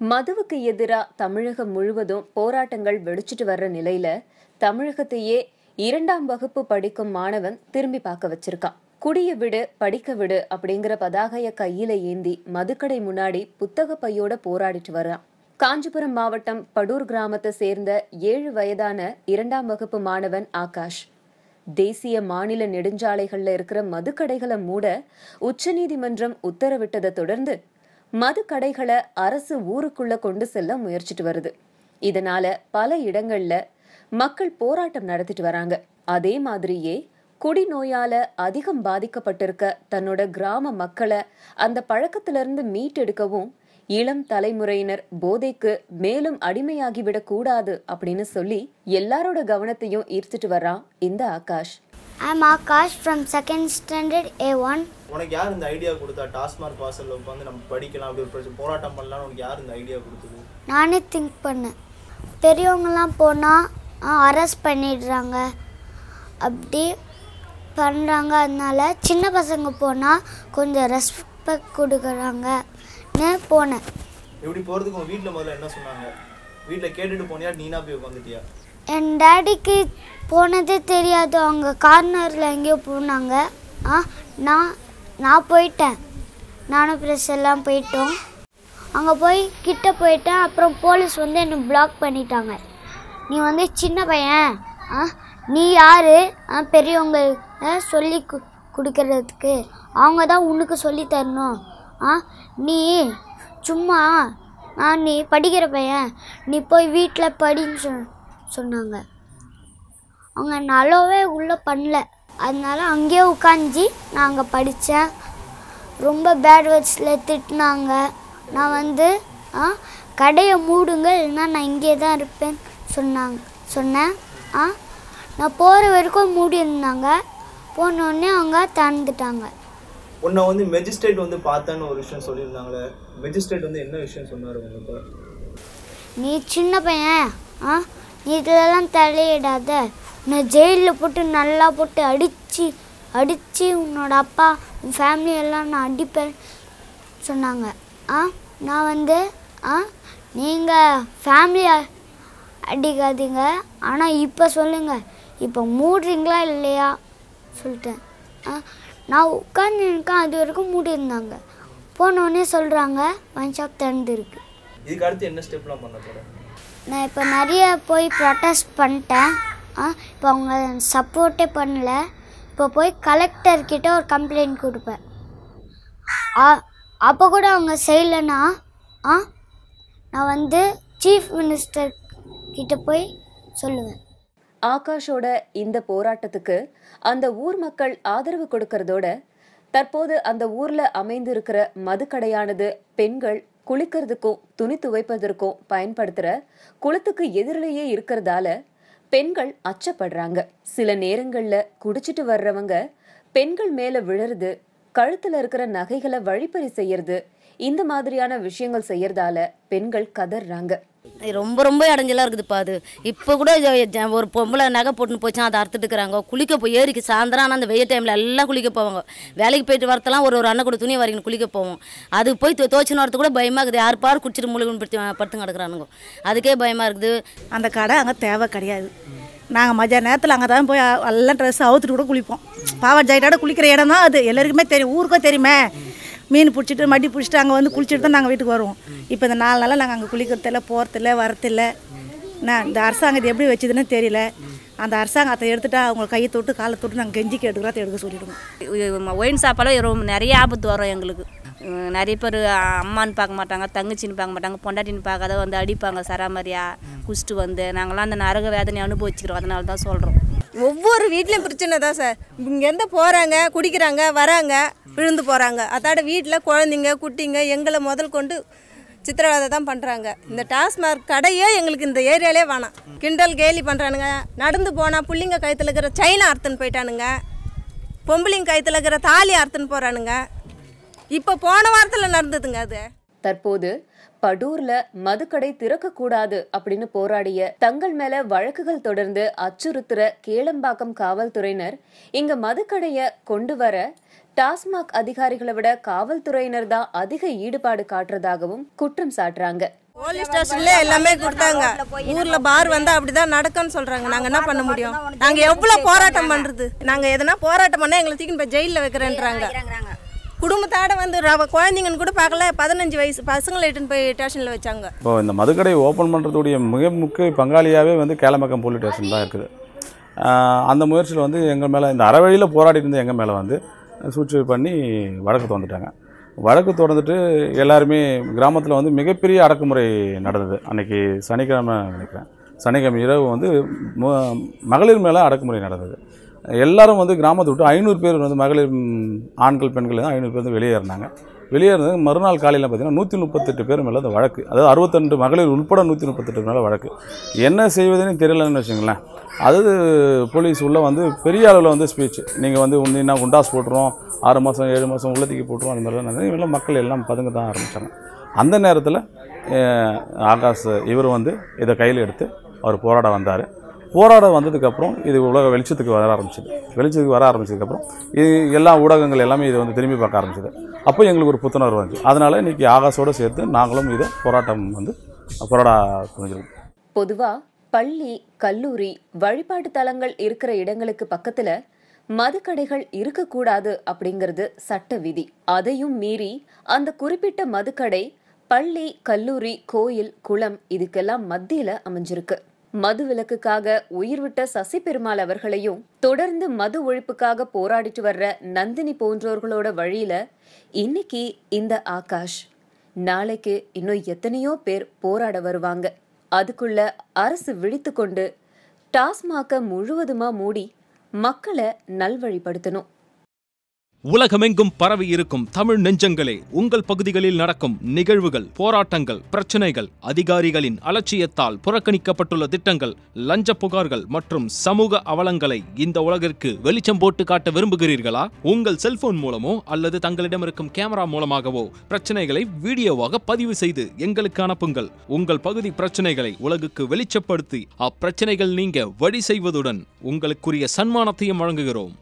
மதுவுக்கு எதிரா தமிழகம் முழுவதும் போராட்டங்கள் வெடிச்சிட்டு வர்ற நிலையில தமிழகத்தையே 2ஆம் வகுப்பு படிக்கும் மாணவன் திரும்பி பார்க்க வச்சிருக்கான். குடிய விடு படிக்க விடு அப்படிங்கிற பதாகைய கையில ஏந்தி மதுக்கடை முன்னாடி புத்தக பையோட போராடிட்டு வர்றான். காஞ்சிபுரம் மாவட்டம் படூர் கிராமத்தை சேர்ந்த 7 வயதான 2ஆம் வகுப்பு மாணவன் ஆகாஷ். தேசிய மாநில நெடுஞ்சாலைகள்ல இருக்கிற மதுக்கடைகளை மூட உச்சநீதிமன்றம் உத்தரவிட்டதை தொடர்ந்து மதுக்கடைகளை அரசு ஊருக்குள்ள கொண்டு செல்ல முயற்சிட்டு வருது. இதனால பல இடங்கள்ல மக்கள் போராட்டம் நடத்திட்டு வராங்க. அதே மாதிரியே குடிநோயால அதிகம் பாதிக்கப்பட்டிருக்க தன்னோட கிராம மக்களை அந்த பழக்கத்திலிருந்து மீட்டெடுக்கவும் இளம் தலைமுறையினர் போதைக்கு மேலும் அடிமையாகிவிடக் கூடாது அப்படின்னு சொல்லி எல்லாரோட கவனத்தையும் ஈர்த்துட்டு வர்றான் இந்த Akash. I'm Akash from 2nd standard A1. உனக்கு யார் இந்த ஐடியா கொடுத்தா டாஸ்மாக் வாசல்ல உட்காந்து நம்ம படிக்கலாம் அப்படி ஒரு போராட்டம் பண்ணலாம்னு உனக்கு யார் இந்த ஐடியா கொடுத்தது? நானே திங்க் பண்ணேன். பெரியவங்கலாம் போனால் அரெஸ்ட் பண்ணிடுறாங்க அப்படி பண்ணுறாங்க. அதனால சின்ன பசங்க போனால் கொஞ்சம் ரெஸ்பெக்ட் கொடுக்குறாங்கன்னு போனேன். எப்படி போகிறதுக்கு உங்கள் வீட்டில் முதல்ல என்ன சொன்னாங்க? வீட்டில் கேட்டுட்டு போனியா நீனா போய் உட்காந்துட்டியா? என் டேடிக்கு போனதே தெரியாது. அவங்க கார்னரில் எங்கேயோ போனாங்க. நான் போயிட்டேன். நானும் ப்ரெஸ் எல்லாம் போயிட்டோம். அங்கே போய் கிட்ட போயிட்டேன். அப்புறம் போலீஸ் வந்து என்னை பிளாக் பண்ணிட்டாங்க. நீ வந்து சின்ன பையன், நீ யார் பெரியவங்க சொல்லி கொடுக்கறதுக்கு? அவங்க தான் உனக்கு சொல்லி தரணும். நீ சும்மா நீ படிக்கிற பையன், நீ போய் வீட்டில் படின்னு சொன்னாங்க. அவங்க நல்லாவே உள்ளே பண்ணல. அதனால அங்கேயே உட்காந்து நான் அங்கே படித்தேன். ரொம்ப பேட் வேர்ட்ஸில் திட்டினாங்க. நான் வந்து கடையை மூடுங்க இல்லைன்னா நான் இங்கே தான் இருப்பேன்னு சொன்னேன். நான் போகிற வரைக்கும் மூடி இருந்தாங்க. போனோடனே அவங்க திறந்துட்டாங்க. உன்னை வந்து மெஜிஸ்ட்ரேட் வந்து பார்த்தேன்னு ஒரு விஷயம் சொல்லியிருந்தாங்களே, மெஜிஸ்ட்ரேட் வந்து என்ன விஷயம் சொன்னார் உங்களுக்கு? நீ சின்ன பையன், நீ இதெல்லாம் தலையிடாத, உன்னை ஜெயிலில் போட்டு நல்லா போட்டு அடித்து உன்னோட அப்பா உன் ஃபேமிலி எல்லாம் நான் அடிப்பேன் சொன்னாங்க. நான் வந்து நீங்கள் ஃபேமிலி அடிக்காதீங்க, ஆனால் இப்போ சொல்லுங்கள், இப்போ மூடுறீங்களா இல்லையா சொல்லிட்டேன். நான் உட்காந்து இருக்கேன். அது வரைக்கும் மூடி இருந்தாங்க. போனோடனே சொல்கிறாங்க ஒயின் ஷாப் திறந்துருக்கு. இதுக்கு அடுத்து என்ன ஸ்டெப்லாம் பண்ண போகிறேன்? நான் இப்போ நிறைய போய் ப்ரொட்டஸ்ட் பண்ணிட்டேன். இப்போ அவங்க சப்போர்ட்டே பண்ணல. இப்போ போய் கலெக்டர்கிட்ட ஒரு கம்ப்ளைண்ட் கொடுப்பேன். அப்போ கூட அவங்க செய்யலைன்னா நான் வந்து சீஃப் மினிஸ்டர் கிட்ட போய் சொல்லுவேன். ஆகாஷோட இந்த போராட்டத்துக்கு அந்த ஊர் மக்கள் ஆதரவு கொடுக்கறதோட தற்போது அந்த ஊர்ல அமைந்திருக்கிற மதுக்கடையானது பெண்கள் குளிக்கிறதுக்கும் துணி துவைப்பதற்கும் பயன்படுத்துற குளத்துக்கு எதிரிலேயே இருக்கிறதால பெண்கள் அச்சப்படுறாங்க. சில நேரங்கள்ல குடிச்சிட்டு வர்றவங்க பெண்கள் மேல விழறது, கழுத்துல இருக்கிற நகைகளை வழிப்பறி செய்யறது, இந்த மாதிரியான விஷயங்கள் செய்யறதால பெண்கள் கதறாங்க. ரொம்ப ரொம்ப இடைஞ்சலாக இருக்குதுப்பா. அது இப்போ கூட ஒரு பொம்பளை நகை போட்டுன்னு போச்சுன்னா அதை அறுத்துட்டு இருக்கிறாங்க. குளிக்க போய் ஏரிக்கு சாயந்தரம் ஆனால் அந்த வெயில் டைமில் எல்லாம் குளிக்க போவாங்க. வேலைக்கு போயிட்டு வரத்தெல்லாம் ஒரு அண்ணன் கூட துணியை வரைக்கும் குளிக்க போவோம். அது போய் துவச்சின்னு வரது கூட பயமாக இருக்குது. யார் பாரு குடிச்சிட்டு முழுகுன்னு படுத்து கிடக்குறானுங்க. அதுக்கே பயமாக இருக்குது. அந்த கடை அங்கே தேவை கிடையாது. நாங்கள் மதிய நேரத்தில் அங்கே தான் போய் எல்லாம் ட்ரெஸ் அவுத்துட்டு கூட குளிப்போம். பாவாடை ஜாக்கெட்டோட குளிக்கிற இடம் தான் அது. எல்லாருக்குமே தெரியும், ஊருக்கும் தெரியுமே. மீன் பிடிச்சிட்டு மடி பிடிச்சிட்டு அங்கே வந்து குளிச்சுட்டு தான் நாங்கள் வீட்டுக்கு வருவோம். இப்போ இந்த 4 நாளாக நாங்கள் அங்கே குளிக்கிறதில்ல, போகிறதில்ல, வரதில்லை. இந்த அரசாங்கம் இது எப்படி வச்சுதுன்னு தெரியல. அந்த அரசாங்கத்தை எடுத்துட்டா அவங்க கையை தொட்டு காலை தொட்டு நாங்கள் கெஞ்சி கேட்டுக்கிறத எடுக்க சொல்லிவிடுவோம். ஒயின் சாப்பாடு ரொம்ப நிறைய ஆபத்து வரும் எங்களுக்கு. நிறைய பேர் அம்மான்னு பார்க்க மாட்டாங்க, தங்கச்சின்னு பார்க்க மாட்டாங்க, பொண்டாட்டின்னு பார்க்காத வந்து அடிப்பாங்க சராமரியா குடிச்சிட்டு வந்து. நாங்களாம் அந்த நரக வேதனை அனுபவிச்சுக்கிறோம். அதனால தான் சொல்கிறோம். ஒவ்வொரு வீட்லேயும் பிரச்சனை தான் சார். இங்கேருந்து போகிறாங்க, குடிக்கிறாங்க, வராங்க, விழுந்து போகிறாங்க. அதோட வீட்டில் குழந்தைங்க குட்டிங்க எங்களை முதல் கொண்டு சித்திரவதை தான் பண்ணுறாங்க. இந்த டாஸ்மாக் கடையே எங்களுக்கு இந்த ஏரியாலே வேணாம். கிண்டல் கேலி பண்ணுறானுங்க. நடந்து போனால் பிள்ளைங்க கழுத்தில் இருக்கிற செயினை அறுத்துன்னு போயிட்டானுங்க. பொம்பளைங்க கழுத்தில் இருக்கிற தாலி அறுத்துன்னு போகிறானுங்க. இப்போ போன வாரத்தில் நடந்ததுங்க அது. தற்போது படூர்ல மதுக்கடை திறக்க கூடாது அப்படின்னு போராடிய தங்கள் மேல வழக்குகள் தொடர்ந்து அச்சுறுத்துற கேளம்பாக்கம் காவல்துறையினர் இங்க மதுக்கடைய கொண்டு வர டாஸ்மாக் அதிகாரிகளை விட காவல்துறையினர் தான் அதிக ஈடுபாடு காட்டுறதாகவும் குற்றம் சாட்டுறாங்க. போலீஸ் ஸ்டேஷன்ல எல்லாமே கொடுத்தாங்க. ஊர்ல பார் வந்தா அப்படிதான் நடக்கும்னு சொல்றாங்க. நாங்க என்ன பண்ண முடியும்? நாங்க எவ்வளவு போராட்டம் பண்றது? நாங்க எதனா போராட்டம் பண்ணா எங்களை தூக்கி போய் ஜெயில வைக்கிறேன்றாங்க. குடும்பத்தோட வந்து குழந்தைங்கன்னு கூட பார்க்கல. 15 வயசு பசங்களை இட்டுன்னு போய் ஸ்டேஷன்ல வச்சாங்க. இப்போ இந்த மதுக்கடை ஓப்பன் பண்ணுறதுடைய மிக முக்கிய பங்காளியாகவே வந்து கேளமக்கம் போலீஸ் ஸ்டேஷன் தான் இருக்குது. அந்த முயற்சியில் வந்து எங்கள் மேலே இந்த அறவழியில் போராடிட்டு இருந்த எங்கள் மேலே வந்து சூழ்ச்சி பண்ணி வழக்கு தொடர்ந்துட்டாங்க. வழக்கு தொடர்ந்துட்டு எல்லாருமே கிராமத்தில் வந்து மிகப்பெரிய அடக்குமுறை நடந்தது. அன்றைக்கி சனிக்கிழமை நினைக்கிறேன், சனிக்கிழமை இரவு வந்து மகளிர் மேலே அடக்குமுறை நடந்தது. எல்லாரும் வந்து கிராமத்தை விட்டு 500 பேர் வந்து மகளிர் ஆண்கள் பெண்கள் 500 பேர் வந்து வெளியேறினாங்க. வெளியேறினது மறுநாள் காலையில் பார்த்தீங்கன்னா 138 பேர் மேலே அந்த வழக்கு, அதாவது 62 மகளிர் உட்பட 138 மேலே வழக்கு. என்ன செய்வதுன்னு தெரியலன்னு வச்சுங்களேன். அது போலீஸ் உள்ளே வந்து பெரிய அளவில் வந்து ஸ்பீச், நீங்கள் வந்து உண்டினா குண்டாஸ் போட்டுருவோம், 6 மாதம் 7 மாதம் உள்ளத்துக்கு போட்டுருவோம், அந்த மாதிரிலாம் நிறைய இவெல்லாம் மக்கள் எல்லாம் பதுங்க தான் ஆரம்பித்தாங்க. அந்த நேரத்தில் ஆகாஷ் இவர் வந்து இதை கையில் எடுத்து அவர் போராட வந்தார். போராட வந்ததுக்கப்புறம் இது உலக வெளிச்சத்துக்கு வர ஆரம்பிச்சிது. வெளிச்சத்துக்கு வர ஆரம்பிச்சதுக்கப்புறம் இது எல்லா ஊடகங்கள் எல்லாமே இதை வந்து திரும்பி பார்க்க ஆரம்பிச்சது. அப்போ எங்களுக்கு ஒரு புத்துணர்வு வந்துச்சு. அதனால் இன்றைக்கி ஆகாஷோடு சேர்த்து நாங்களும் இதை போராட்டம் வந்து போராட புரிஞ்சிருக்கோம். பொதுவாக பள்ளி, கல்லூரி, வழிபாட்டு தலங்கள் இருக்கிற இடங்களுக்கு பக்கத்தில் மதுக்கடைகள் இருக்கக்கூடாது அப்படிங்கிறது சட்ட விதி. அதையும் மீறி அந்த குறிப்பிட்ட மதுக்கடை பள்ளி, கல்லூரி, கோயில், குளம் இதுக்கெல்லாம் மத்தியில் அமைஞ்சிருக்கு. மது விலக்குக்காக உயிர் விட்ட சசி பெருமாள் அவர்களையும் தொடர்ந்து மது ஒழிப்புக்காக போராடிட்டு வர்ற நந்தினி போன்றோர்களோட வழியில இன்னைக்கு இந்த ஆகாஷ், நாளைக்கு இன்னும் எத்தனையோ பேர் போராட வருவாங்க. அதுக்குள்ள அரசு விழித்து கொண்டு டாஸ்மாக முழுவதுமா மூடி மக்களை நல்வழிப்படுத்தணும். உலகமெங்கும் பரவி இருக்கும் தமிழ் நெஞ்சங்களே, உங்கள் பகுதிகளில் நடக்கும் நிகழ்வுகள், போராட்டங்கள், பிரச்சனைகள், அதிகாரிகளின் அலட்சியத்தால் புறக்கணிக்கப்பட்டுள்ள திட்டங்கள், லஞ்ச புகார்கள் மற்றும் சமூக அவலங்களை இந்த உலகிற்கு வெளிச்சம் போட்டு காட்ட விரும்புகிறீர்களா? உங்கள் செல்போன் மூலமோ அல்லது தங்களிடம் இருக்கும் கேமரா மூலமாகவோ பிரச்சனைகளை வீடியோவாக பதிவு செய்து எங்களுக்கு அனுப்புங்கள். உங்கள் பகுதி பிரச்சனைகளை உலகுக்கு வெளிச்சப்படுத்தி அப்பிரச்சனைகள் நீங்க வழி செய்வதுடன் உங்களுக்குரிய சன்மானத்தையும் வழங்குகிறோம்.